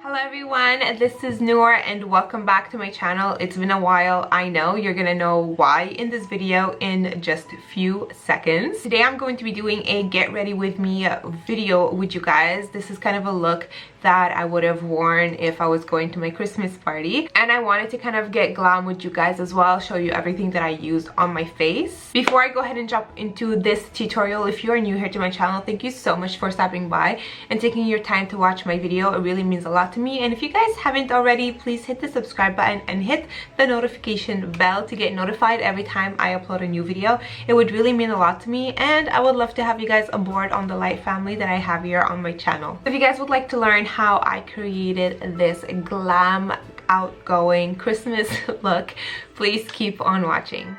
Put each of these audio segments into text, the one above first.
Hello everyone, this is Noor and welcome back to my channel. It's been a while, I know. You're gonna know why in this video in just a few seconds. Today I'm going to be doing a get ready with me video with you guys. This is kind of a look that I would have worn if I was going to my Christmas party, and I wanted to kind of get glam with you guys as well, show you everything that I used on my face. Before I go ahead and jump into this tutorial, if you are new here to my channel, thank you so much for stopping by and taking your time to watch my video. It really means a lot to me. And if you guys haven't already, please hit the subscribe button and hit the notification bell to get notified every time I upload a new video. It would really mean a lot to me, and I would love to have you guys aboard on the light family that I have here on my channel. If you guys would like to learn how I created this glam outgoing Christmas look, please keep on watching.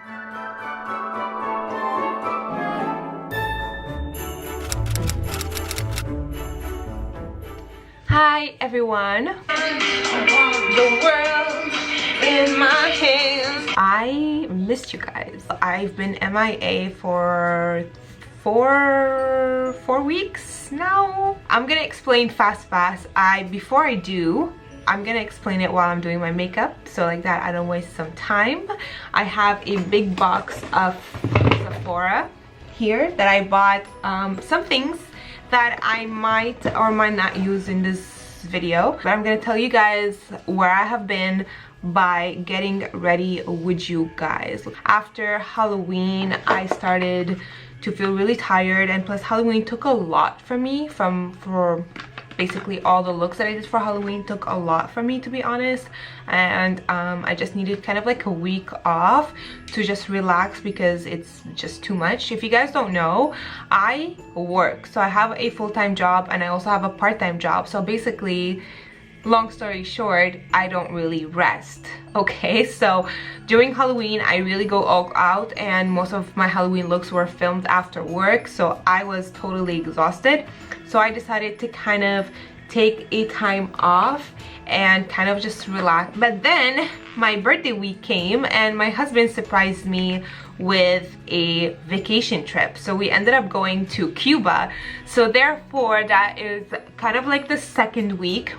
Hi everyone. The world in my hands. I missed you guys. I've been MIA for four weeks now. I'm gonna explain fast. Before I do, I'm gonna explain it while I'm doing my makeup, so like that I don't waste some time. I have a big box of Sephora here that I bought some things that I might or might not use in this video, but I'm gonna tell you guys where I have been by getting ready with you guys. After Halloween, I started to feel really tired, and plus Halloween took a lot from me. For basically all the looks that I did for Halloween took a lot from me, to be honest, and I just needed kind of like a week off to just relax because it's just too much. If you guys don't know, I work, so I have a full-time job and I also have a part-time job, so basically, long story short, I don't really rest. Okay, so during Halloween I really go all out, and most of my Halloween looks were filmed after work, so I was totally exhausted. So I decided to kind of take a time off and kind of just relax. But then my birthday week came and my husband surprised me with a vacation trip, so we ended up going to Cuba. So therefore that is kind of like the second week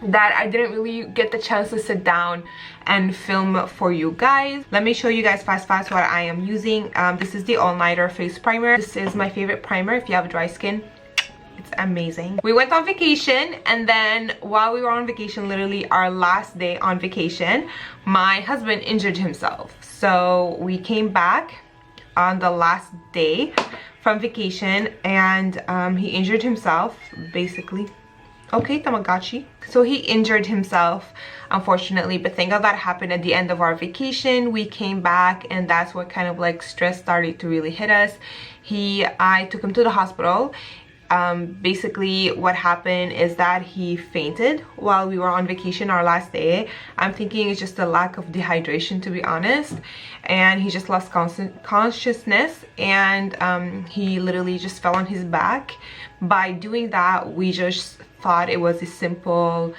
that I didn't really get the chance to sit down and film for you guys. Let me show you guys fast what I am using. This is the All Nighter face primer. This is my favorite primer if you have dry skin. It's amazing. We went on vacation, and then while we were on vacation, literally our last day on vacation, my husband injured himself. So we came back on the last day from vacation, and he injured himself basically. Okay, Tamagotchi. So he injured himself, unfortunately, but thank God that happened at the end of our vacation. We came back, and that's what kind of like stress started to really hit us. I took him to the hospital. Basically what happened is that he fainted while we were on vacation our last day. I'm thinking it's just a lack of dehydration, to be honest, and he just lost consciousness, and he literally just fell on his back. By doing that, we just thought it was a simple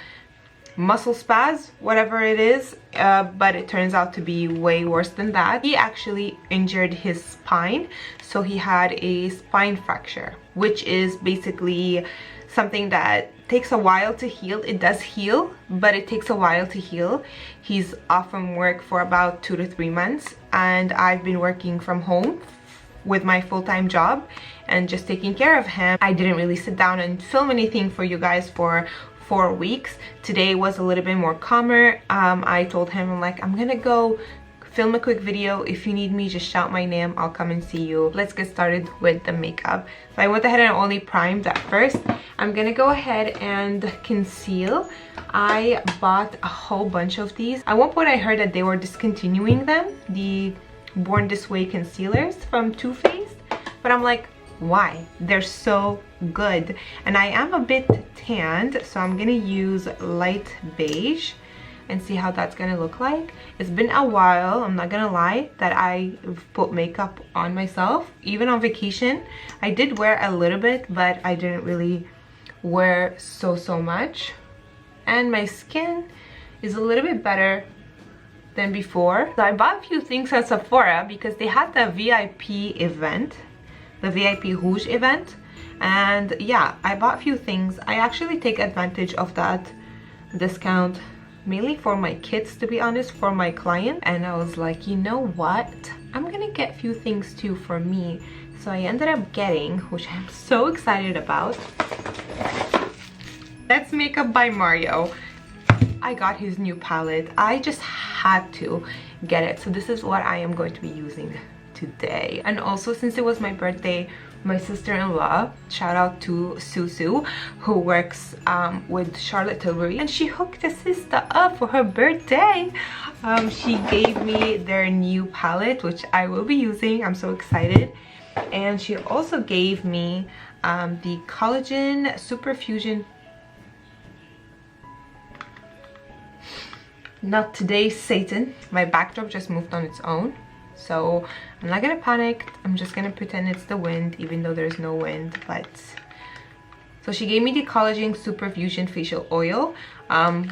muscle spasm, whatever it is, but it turns out to be way worse than that. He actually injured his spine, so he had a spine fracture, which is basically something that takes a while to heal. It does heal, but it takes a while to heal. He's off from work for about 2 to 3 months, and I've been working from home with my full-time job and just taking care of him. I didn't really sit down and film anything for you guys for 4 weeks. Today was a little bit more calmer. I told him, I'm like, I'm gonna go film a quick video. If you need me, just shout my name, I'll come and see you. Let's get started with the makeup. So I went ahead and only primed at first. I'm gonna go ahead and conceal. I bought a whole bunch of these. At one point I heard that they were discontinuing them, the Born This Way concealers from Too Faced, but I'm like, why? They're so good. And I am a bit tanned, so I'm gonna use light beige and see how that's gonna look like. It's been a while, I'm not gonna lie, that I put makeup on myself. Even on vacation I did wear a little bit, but I didn't really wear so much, and my skin is a little bit better than before. So I bought a few things at Sephora because they had the VIP event, the VIP Rouge event, And yeah, I bought a few things. I actually take advantage of that discount mainly for my kids, to be honest, for my client. And I was like, you know what, I'm gonna get a few things too for me. So I ended up getting, which I'm so excited about, That's Makeup by Mario. I got his new palette. I just had to get it. So this is what I am going to be using today. And also, since it was my birthday, my sister-in-law, shout out to Susu, who works with Charlotte Tilbury, and she hooked a sister up for her birthday. She gave me their new palette, which I will be using. I'm so excited. And she also gave me the Collagen Super Fusion. Not today, Satan. My backdrop just moved on its own, so I'm not gonna panic. I'm just gonna pretend it's the wind, even though there's no wind. But so she gave me the Collagen Super Fusion Facial Oil,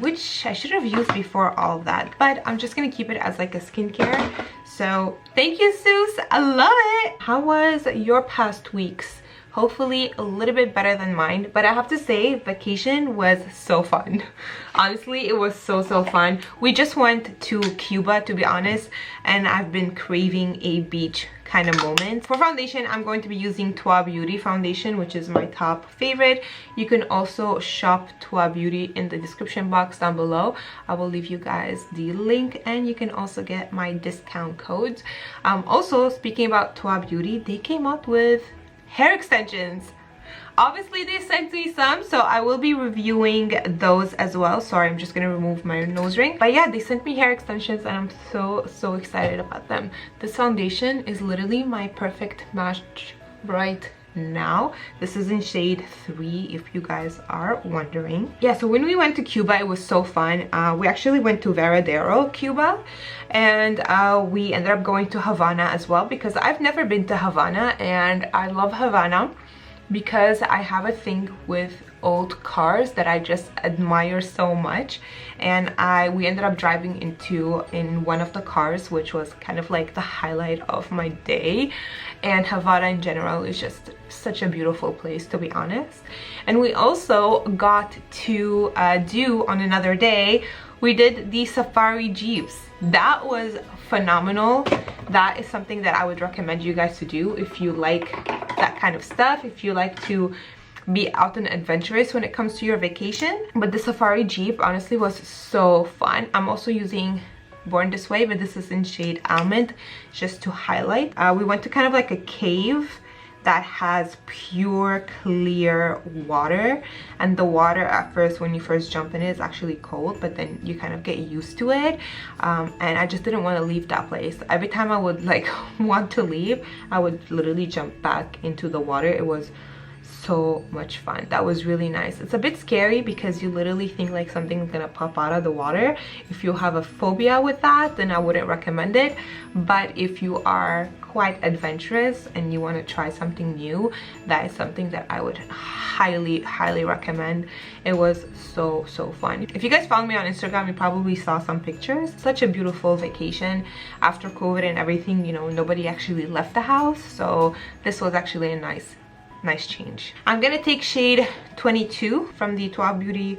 which I should have used before all that, but I'm just gonna keep it as like a skincare. So thank you, Sus. I love it. How was your past weeks? Hopefully a little bit better than mine, but I have to say vacation was so fun. Honestly, it was so fun. We just went to Cuba, to be honest, and I've been craving a beach kind of moment. For foundation, I'm going to be using Toi Beauty foundation, which is my top favorite. You can also shop Toi Beauty in the description box down below. I will leave you guys the link, and you can also get my discount codes. Also, speaking about Toi Beauty, they came out with hair extensions. Obviously they sent me some, so I will be reviewing those as well. Sorry, I'm just gonna remove my nose ring. But yeah, they sent me hair extensions and I'm so excited about them. This foundation is literally my perfect match right now. This is in shade 3, if you guys are wondering. Yeah, so when we went to Cuba, it was so fun. We actually went to Varadero, Cuba, and we ended up going to Havana as well, because I've never been to Havana, and I love Havana because I have a thing with old cars that I just admire so much. And we ended up driving in one of the cars, which was kind of like the highlight of my day. And Havana in general is just such a beautiful place, to be honest. And we also got to do, on another day, we did the safari jeeps. That was phenomenal. That is something that I would recommend you guys to do if you like that kind of stuff, if you like to be out and adventurous when it comes to your vacation. But the safari jeep honestly was so fun. I'm also using Born This Way, but this is in shade Almond, just to highlight. We went to kind of like a cave that has pure clear water, and the water at first, when you first jump in, is actually cold, but then you kind of get used to it. And I just didn't want to leave that place. Every time I would like want to leave, I would literally jump back into the water. It was so much fun. That was really nice. It's a bit scary because you literally think like something's gonna pop out of the water. If you have a phobia with that, then I wouldn't recommend it. But if you are quite adventurous and you want to try something new, that is something that I would highly recommend. It was so fun. If you guys follow me on Instagram, you probably saw some pictures. Such a beautiful vacation. After COVID and everything, you know, nobody actually left the house, so this was actually a nice change. I'm gonna take shade 22 from the Toi Beauty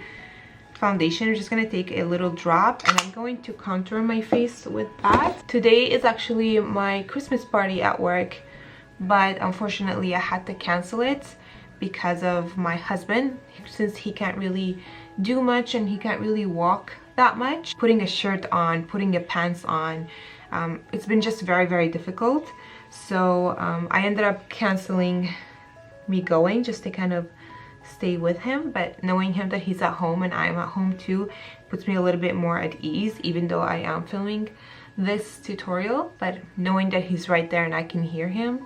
foundation. I'm just gonna take a little drop and I'm going to contour my face with that. Today is actually my Christmas party at work, but unfortunately I had to cancel it because of my husband, since he can't really do much and he can't really walk that much. Putting a shirt on, putting the pants on, it's been just very difficult. So I ended up canceling me going, just to kind of stay with him. But knowing him that he's at home and I'm at home too puts me a little bit more at ease, even though I am filming this tutorial. But knowing that he's right there and I can hear him,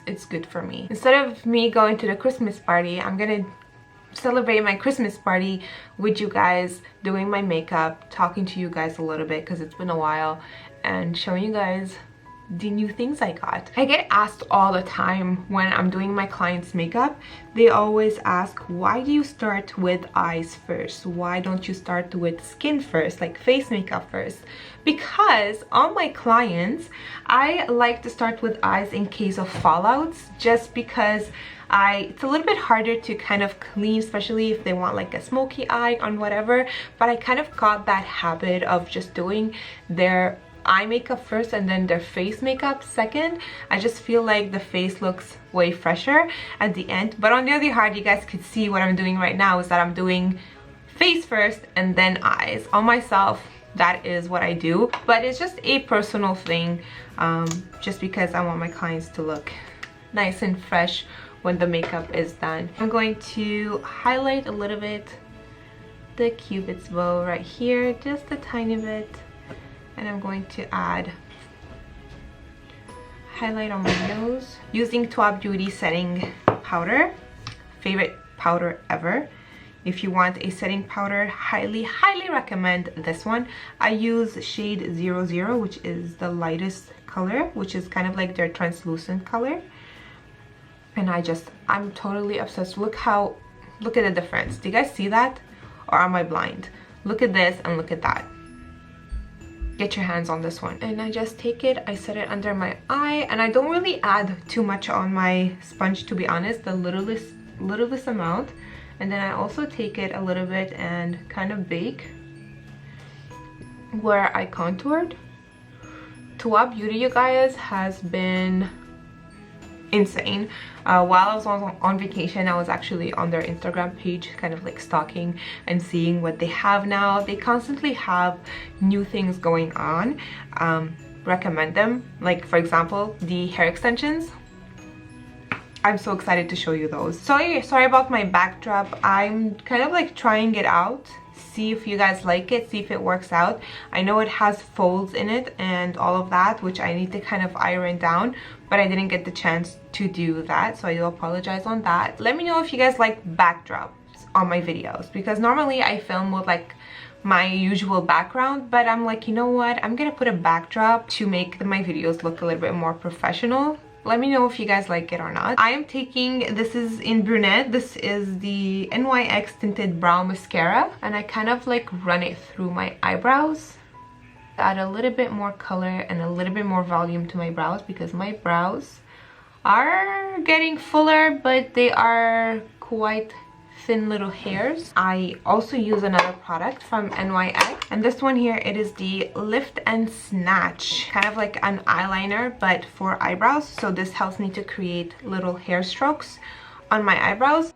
it's good for me. Instead of me going to the Christmas party, I'm gonna celebrate my Christmas party with you guys, doing my makeup, talking to you guys a little bit because it's been a while, and showing you guys the new things I got. I get asked all the time when I'm doing my clients' makeup. They always ask, why do you start with eyes first? Why don't you start with skin first, like face makeup first? Because on my clients, I like to start with eyes in case of fallouts, just because it's a little bit harder to kind of clean, especially if they want like a smoky eye on whatever. But I kind of got that habit of just doing their eye makeup first and then their face makeup second. I just feel like the face looks way fresher at the end. But on the other hand, you guys could see what I'm doing right now is that I'm doing face first and then eyes. On myself, that is what I do, but it's just a personal thing, just because I want my clients to look nice and fresh when the makeup is done. I'm going to highlight a little bit the Cupid's bow right here, just a tiny bit. And I'm going to add highlight on my nose using Toi Beauty setting powder, favorite powder ever. If you want a setting powder, highly recommend this one. I use shade 00, which is the lightest color, which is kind of like their translucent color. And I'm totally obsessed. Look at the difference. Do you guys see that? Or am I blind? Look at this and look at that. Get your hands on this one. And I just take it, I set it under my eye, and I don't really add too much on my sponge, to be honest, the littlest amount. And then I also take it a little bit and kind of bake where I contoured. Toi Beauty, you guys, has been insane. While I was on vacation, I was actually on their Instagram page, kind of like stalking and seeing what they have now. They constantly have new things going on. Recommend them. Like, for example, the hair extensions. I'm so excited to show you those. Sorry about my backdrop. I'm kind of like trying it out, see if you guys like it, see if it works out. I know it has folds in it and all of that, which I need to kind of iron down, but I didn't get the chance to do that, so I do apologize on that. Let me know if you guys like backdrops on my videos, because normally I film with like my usual background, but I'm like, you know what, I'm gonna put a backdrop to make my videos look a little bit more professional. Let me know if you guys like it or not. I am taking, this is in brunette, this is the NYX Tinted Brow Mascara, and I kind of like run it through my eyebrows. Add a little bit more color and a little bit more volume to my brows, because my brows are getting fuller, but they are quite thin little hairs. I also use another product from NYX, and this one here, it is the Lift and Snatch, kind of like an eyeliner but for eyebrows. So this helps me to create little hair strokes on my eyebrows.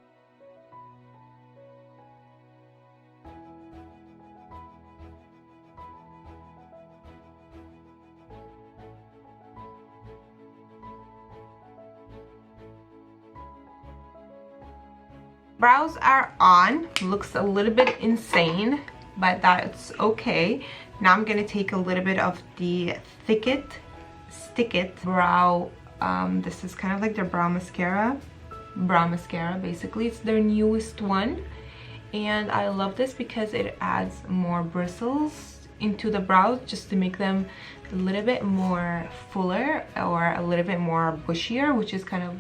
Brows are on. Looks a little bit insane, but that's okay. Now I'm gonna take a little bit of the Stick It brow. This is kind of like their brow mascara basically. It's their newest one, and I love this because it adds more bristles into the brows, just to make them a little bit more fuller or a little bit more bushier, which is kind of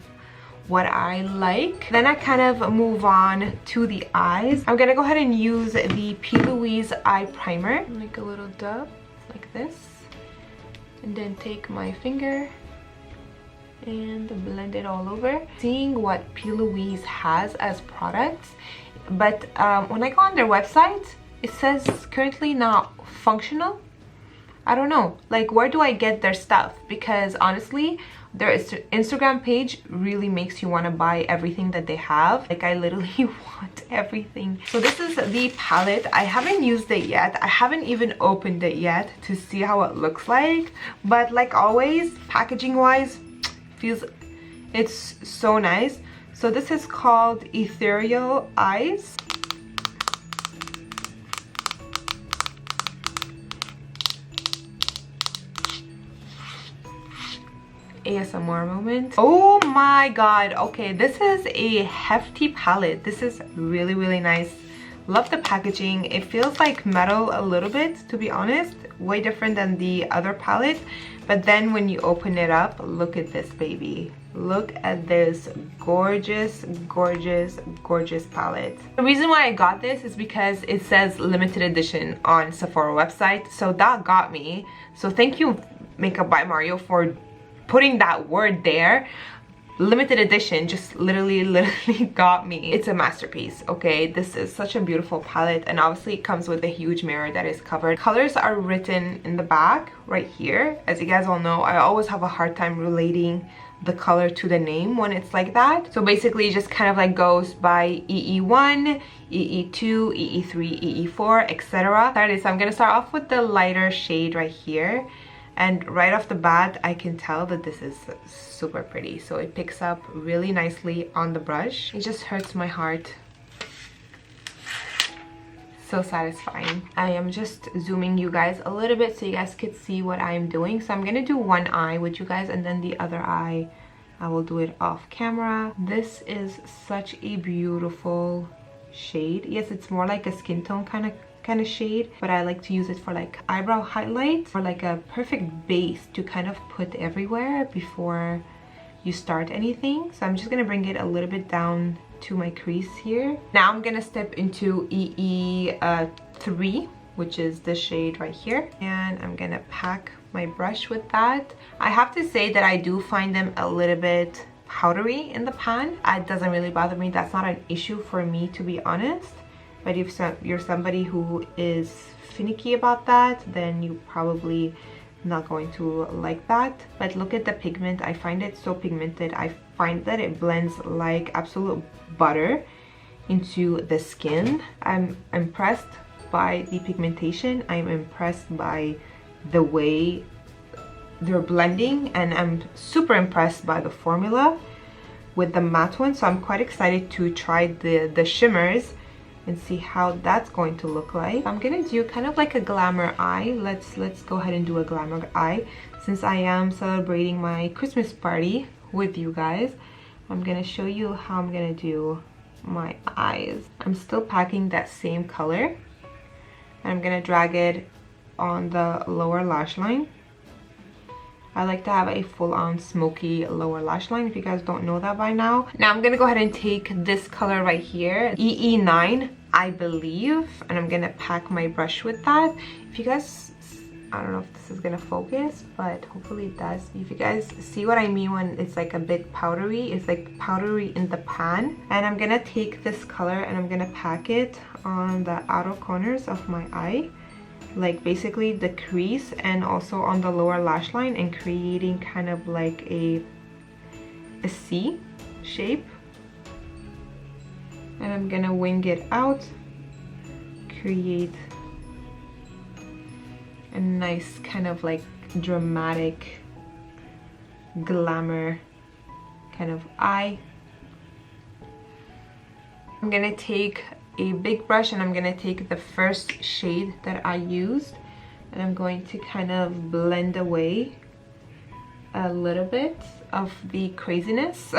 what I like. Then I kind of move on to the eyes. I'm gonna go ahead and use the P. Louise eye primer, make a little dab like this, and then take my finger and blend it all over. Seeing what P. Louise has as products, but when I go on their website, it says currently not functional. I don't know, like, where do I get their stuff? Because honestly, their Instagram page really makes you want to buy everything that they have. Like, I literally want everything. So this is the palette. I haven't used it yet. I haven't even opened it yet to see how it looks like. But like always, packaging wise, it's so nice. So this is called Ethereal Eyes. ASMR moment. Oh my god. Okay, this is a hefty palette. This is really nice. Love the packaging. It feels like metal a little bit, to be honest, way different than the other palette. But then when you open it up, look at this baby. Look at this gorgeous, gorgeous, gorgeous palette. The reason why I got this is because it says limited edition on Sephora website. So that got me. So thank you, Makeup by Mario, for putting that word there. Limited edition just literally got me. It's a masterpiece, okay? This is such a beautiful palette, and obviously it comes with a huge mirror that is covered. Colors are written in the back right here. As you guys all know, I always have a hard time relating the color to the name when it's like that. So basically it just kind of like goes by EE1, EE2, EE3, EE4, etc. So I'm gonna start off with the lighter shade right here. And right off the bat, I can tell that this is super pretty. So it picks up really nicely on the brush. It just hurts my heart. So satisfying. I am just zooming you guys a little bit so you guys could see what I'm doing. So I'm gonna do one eye with you guys, and then the other eye, I will do it off camera. This is such a beautiful shade. Yes, it's more like a skin tone kind of shade, but I like to use it for like eyebrow highlight, or like a perfect base to kind of put everywhere before you start anything. So I'm just gonna bring it a little bit down to my crease here. Now I'm gonna step into EE3, which is this shade right here, and I'm gonna pack my brush with that. I have to say that I do find them a little bit powdery in the pan. It doesn't really bother me. That's not an issue for me, to be honest. But if you're somebody who is finicky about that, then you probably not going to like that. But look at the pigment. I find it so pigmented. I find that it blends like absolute butter into the skin. I'm impressed by the pigmentation. I'm impressed by the way they're blending, and I'm super impressed by the formula with the matte one. So I'm quite excited to try the shimmers and see how that's going to look like. I'm gonna do kind of like a glamour eye. Let's go ahead and do a glamour eye. Since I am celebrating my Christmas party with you guys, I'm gonna show you how I'm gonna do my eyes. I'm still packing that same color, and I'm gonna drag it on the lower lash line. I like to have a full-on smoky lower lash line, if you guys don't know that by now. Now I'm gonna go ahead and take this color right here, EE9, I believe, and I'm gonna pack my brush with that. If you guys, I don't know if this is gonna focus, but hopefully it does. If you guys see what I mean when it's like a bit powdery, it's like powdery in the pan. And I'm gonna take this color and I'm gonna pack it on the outer corners of my eye, like basically the crease and also on the lower lash line, and creating kind of like a C shape. And I'm gonna wing it out, create a nice kind of like dramatic glamour kind of eye. I'm gonna take a big brush and I'm gonna take the first shade that I used, and I'm going to kind of blend away a little bit of the craziness.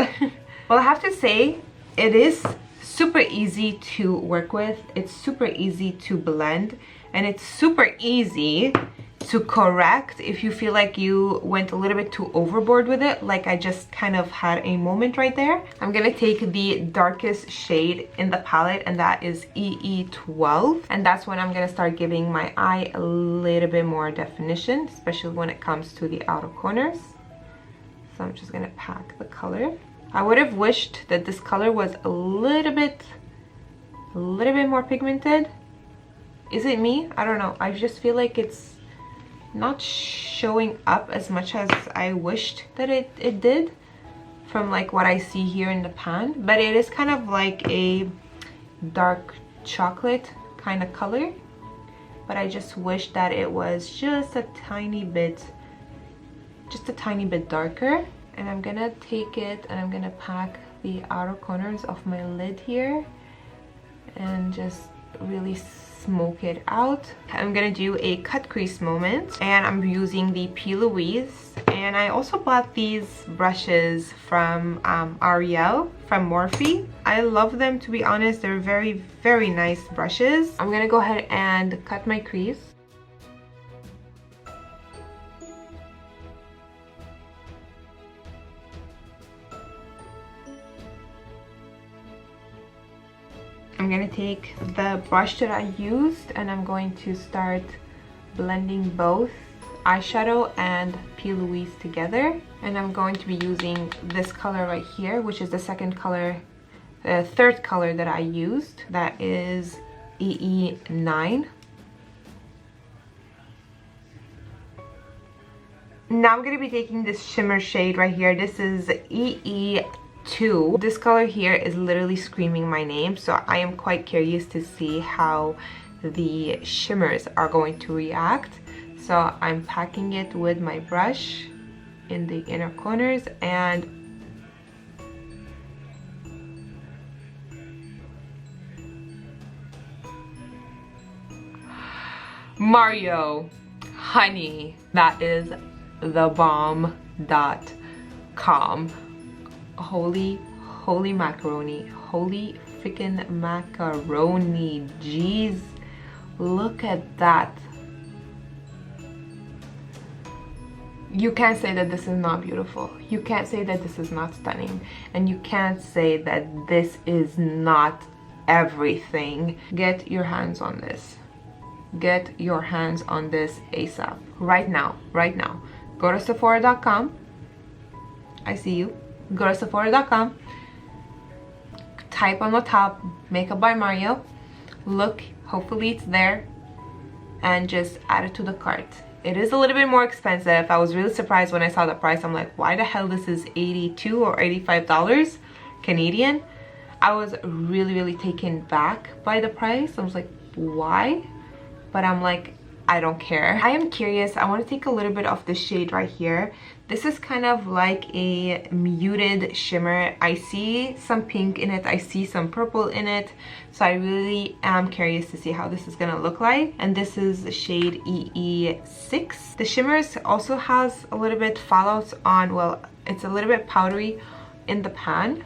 Well, I have to say, it is super easy to work with. It's super easy to blend, and it's super easy to correct if you feel like you went a little bit too overboard with it, like I just kind of had a moment right there. I'm gonna take the darkest shade in the palette, and that is EE12, and that's when I'm gonna start giving my eye a little bit more definition, especially when it comes to the outer corners. So I'm just gonna pack the color. I would have wished that this color was a little bit more pigmented. Is it me? I don't know. I just feel like it's not showing up as much as I wished that it did from like what I see here in the pan, but it is kind of like a dark chocolate kind of color, but I just wish that it was just a tiny bit darker. And I'm gonna take it and I'm gonna pack the outer corners of my lid here and just really smoke it out. I'm gonna do a cut crease moment, and I'm using the P. Louise, and I also bought these brushes from Ariel from Morphe. I love them, to be honest. They're very nice brushes. I'm gonna go ahead and cut my crease. take the brush that I used and I'm going to start blending both eyeshadow and P. Louise together. And I'm going to be using this color right here, which is the third color that I used. That is EE9. Now I'm going to be taking this shimmer shade right here. This is EE2. This color here is literally screaming my name, so I am quite curious to see how the shimmers are going to react. So I'm packing it with my brush in the inner corners and Mario, honey, that is the bomb.com. Holy macaroni, holy freaking macaroni. Jeez, look at that. You can't say that this is not beautiful. You can't say that this is not stunning. And you can't say that this is not everything. Get your hands on this. Get your hands on this ASAP. Right now. Right now. Go to Sephora.com. I see you. Go to Sephora.com. Type on the top, Makeup by Mario. Look, hopefully it's there. And just add it to the cart. It is a little bit more expensive. I was really surprised when I saw the price. I'm like, why the hell this is $82 or $85 Canadian? I was really taken back by the price. I was like, why? But I'm like, I don't care. I am curious. I want to take a little bit of this shade right here. This is kind of like a muted shimmer. I see some pink in it. I see some purple in it. So I really am curious to see how this is going to look like. And this is the shade EE6. The shimmers also has a little bit fallouts on, well, it's a little bit powdery in the pan.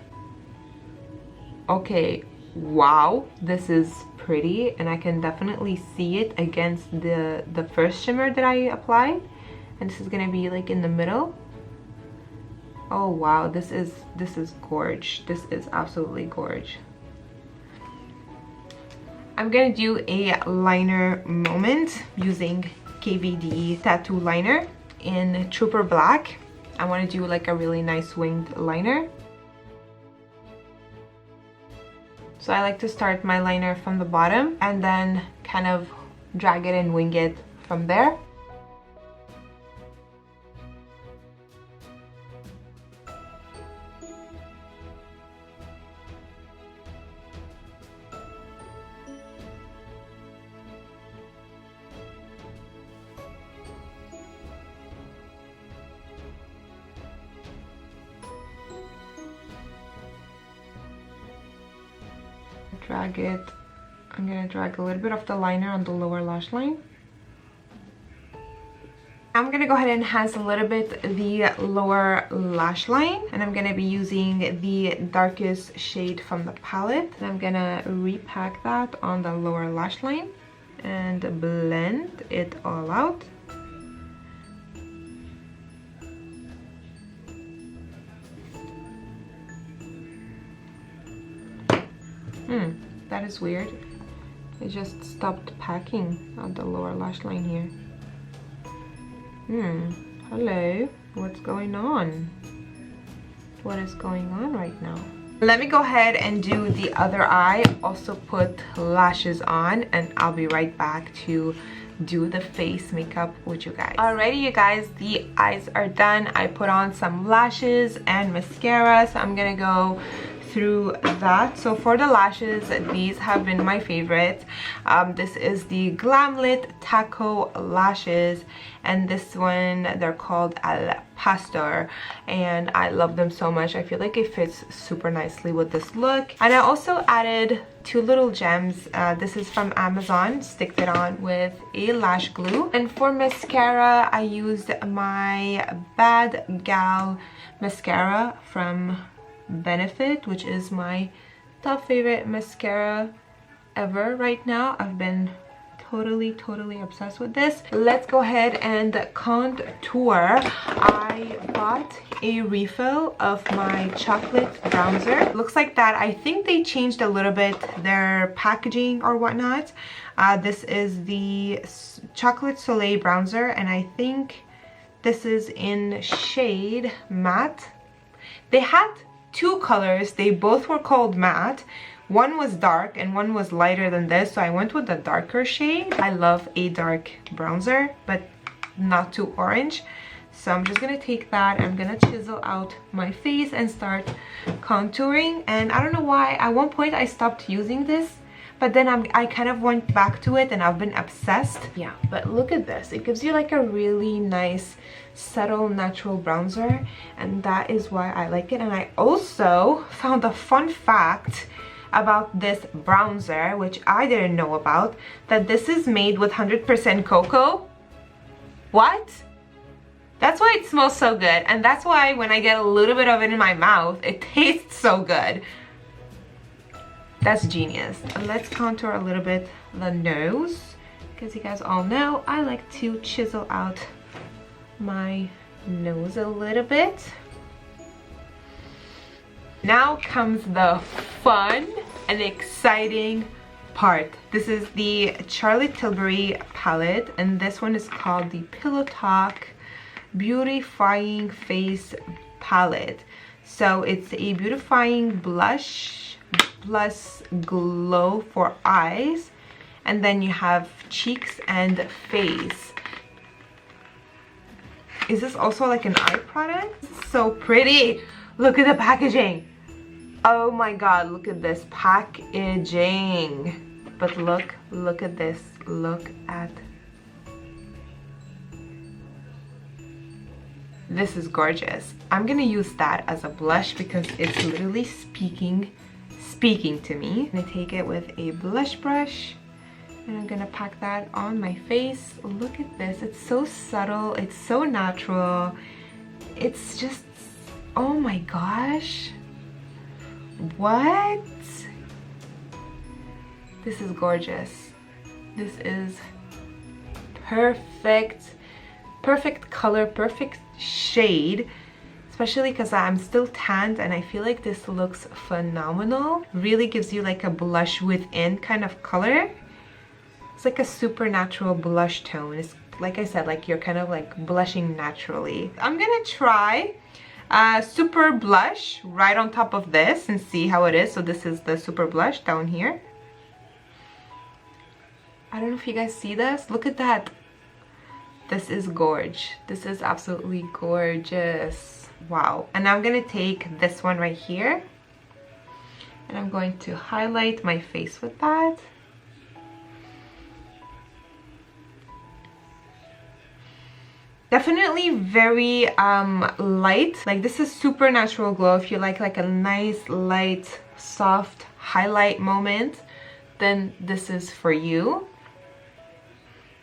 Okay, wow, this is pretty, and I can definitely see it against the first shimmer that I applied. And this is gonna be like in the middle. Oh wow, this is gorge. This is absolutely gorge. I'm gonna do a liner moment using KVD tattoo liner in Trooper Black. I want to do like a really nice winged liner. So I like to start my liner from the bottom and then kind of drag it and wing it from there. Drag it. I'm gonna drag a little bit of the liner on the lower lash line. I'm gonna go ahead and enhance a little bit the lower lash line, and I'm gonna be using the darkest shade from the palette, and I'm gonna repack that on the lower lash line and blend it all out. That is weird. It just stopped packing on the lower lash line here. Hello. What's going on? What is going on right now? Let me go ahead and do the other eye. Also put lashes on, and I'll be right back to do the face makeup with you guys. Alrighty, you guys, the eyes are done. I put on some lashes and mascara, so I'm gonna go through that. So for the lashes, these have been my favorite. This is the Glam Taco lashes, and this one, they're called Al Pastor, and I love them so much. I feel like it fits super nicely with this look. And I also added two little gems. This is from Amazon. Sticked it on with a lash glue. And for mascara, I used my Bad Gal mascara from Benefit, which is my top favorite mascara ever right now. I've been totally obsessed with this. Let's go ahead and contour. I bought a refill of my chocolate bronzer. Looks like that. I think they changed a little bit their packaging or whatnot. This is the Chocolate Soleil bronzer, and I think this is in shade matte. They had two colors. They both were called matte. One was dark and one was lighter than this, so I went with the darker shade. I love a dark bronzer, but not too orange. So I'm just gonna take that, I'm gonna chisel out my face and start contouring. And I don't know why, at one point I stopped using this, but then I kind of went back to it and I've been obsessed. Yeah, but look at this. It gives you like a really nice, subtle, natural bronzer, and that is why I like it. And I also found a fun fact about this bronzer, which I didn't know about, that this is made with 100% cocoa. What? That's why it smells so good, and that's why when I get a little bit of it in my mouth, it tastes so good. That's genius. Let's contour a little bit the nose, because you guys all know I like to chisel out my nose a little bit. Now comes the fun and exciting part. This is the Charlotte Tilbury palette, and this one is called the Pillow Talk Beautifying Face Palette. So it's a beautifying blush plus glow for eyes, and then you have cheeks and face. Is this also like an eye product? This is so pretty. Look at the packaging. Oh my god, look at this packaging. But look at this. Look at this. Is gorgeous. I'm gonna use that as a blush because it's literally speaking to me. I'm gonna take it with a blush brush and I'm gonna pack that on my face. Look at this. It's so subtle, it's so natural. It's just, oh my gosh. What? This is gorgeous. This is perfect color, perfect shade, especially because I'm still tanned and I feel like this looks phenomenal. Really gives you like a blush within kind of color. It's like a supernatural blush tone. It's like I said, like you're kind of like blushing naturally. I'm gonna try super blush right on top of this and see how it is. So this is the super blush down here. I don't know if you guys see this. Look at that. This is gorge. This is absolutely gorgeous. Wow. And I'm gonna take this one right here and I'm going to highlight my face with that. Definitely very light. Like this is super natural glow. If you like a nice light soft highlight moment, then this is for you.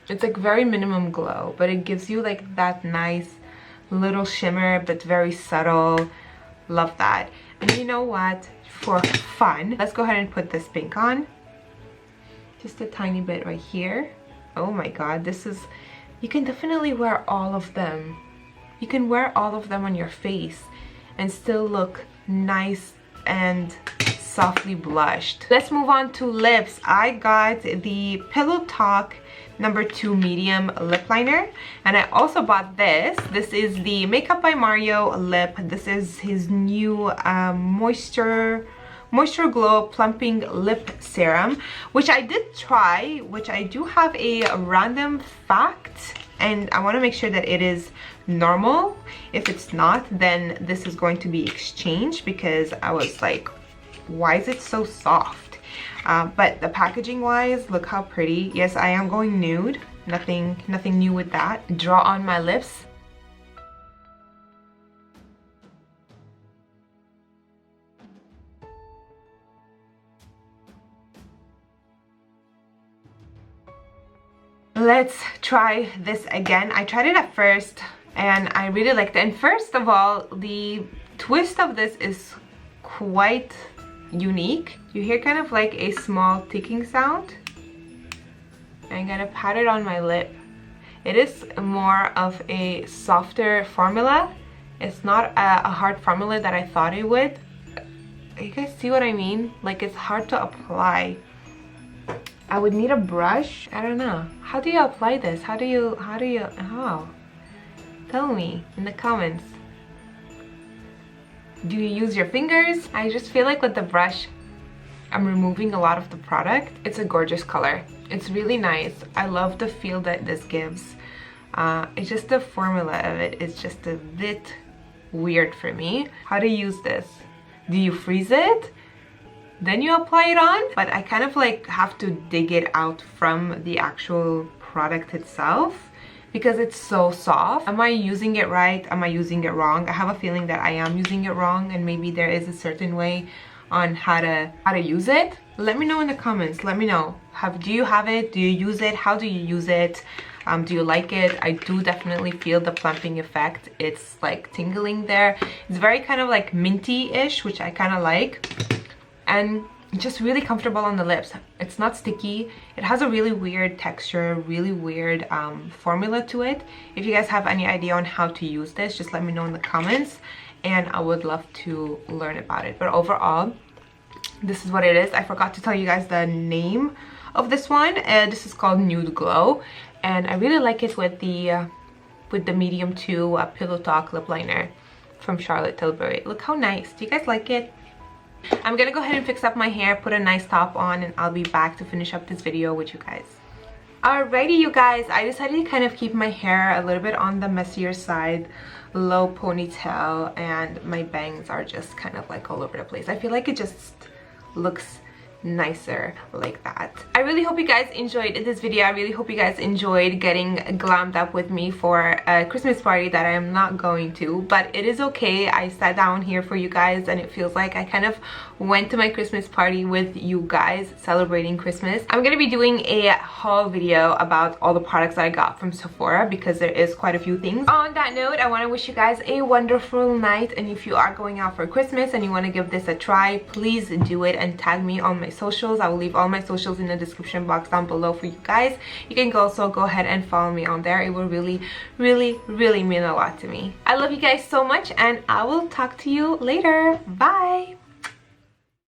It's like very minimum glow, but it gives you like that nice little shimmer, but very subtle. Love that. And you know what, for fun, let's go ahead and put this pink on. Just a tiny bit right here. Oh my god, this is, you can definitely wear all of them. You can wear all of them on your face and still look nice and softly blushed. Let's move on to lips. I got the Pillow Talk #2 medium lip liner, and I also bought this. This is the Makeup by Mario lip. This is his new moisture glow plumping lip serum, which I did try, which I do have a random fact, and I want to make sure that it is normal. If it's not, then this is going to be exchanged, because I was like, why is it so soft? But the packaging wise, look how pretty. Yes, I am going nude. Nothing new with that. Draw on my lips. Let's try this again. I tried it at first and I really liked it. And first of all, the twist of this is quite unique. You hear kind of like a small ticking sound, and I'm gonna pat it on my lip. It is more of a softer formula. It's not a hard formula that I thought it would. You guys see what I mean? Like, it's hard to apply. I would need a brush. I don't know. How do you apply this? How? Tell me in the comments. Do you use your fingers? I just feel like with the brush, I'm removing a lot of the product. It's a gorgeous color. It's really nice. I love the feel that this gives. It's just the formula of it is just a bit weird for me. How to use this? Do you freeze it? Then you apply it on? But I kind of like have to dig it out from the actual product itself because it's so soft. Am I using it right? Am I using it wrong? I have a feeling that I am using it wrong, and maybe there is a certain way on how to use it. Let me know in the comments. Let me know. Do you have it? Do you use it? How do you use it? Do you like it? I do definitely feel the plumping effect. It's like tingling there. It's very kind of like minty-ish, which I kind of like. And just really comfortable on the lips. It's not sticky. It has a really weird texture, really weird formula to it. If you guys have any idea on how to use this, just let me know in the comments, and I would love to learn about it. But overall, this is what it is. I forgot to tell you guys the name of this one. This is called Nude Glow, and I really like it with the medium 2 Pillow Talk lip liner from Charlotte Tilbury. Look how nice. Do you guys like it? I'm gonna go ahead and fix up my hair, put a nice top on, and I'll be back to finish up this video with you guys. Alrighty, you guys, I decided to kind of keep my hair a little bit on the messier side, low ponytail, and my bangs are just kind of like all over the place. I feel like it just looks nicer like that. I really hope you guys enjoyed this video. I really hope you guys enjoyed getting glammed up with me for a Christmas party that I am not going to, but it is okay. I sat down here for you guys, and it feels like I kind of went to my Christmas party with you guys celebrating Christmas. I'm gonna be doing a haul video about all the products that I got from Sephora because there is quite a few things. On that note, I want to wish you guys a wonderful night, and if you are going out for Christmas and you want to give this a try, please do it and tag me on my socials. I will leave all my socials in the description box down below for you guys. You can also go ahead and follow me on there. It will really mean a lot to me. I love you guys so much, and I will talk to you later. Bye.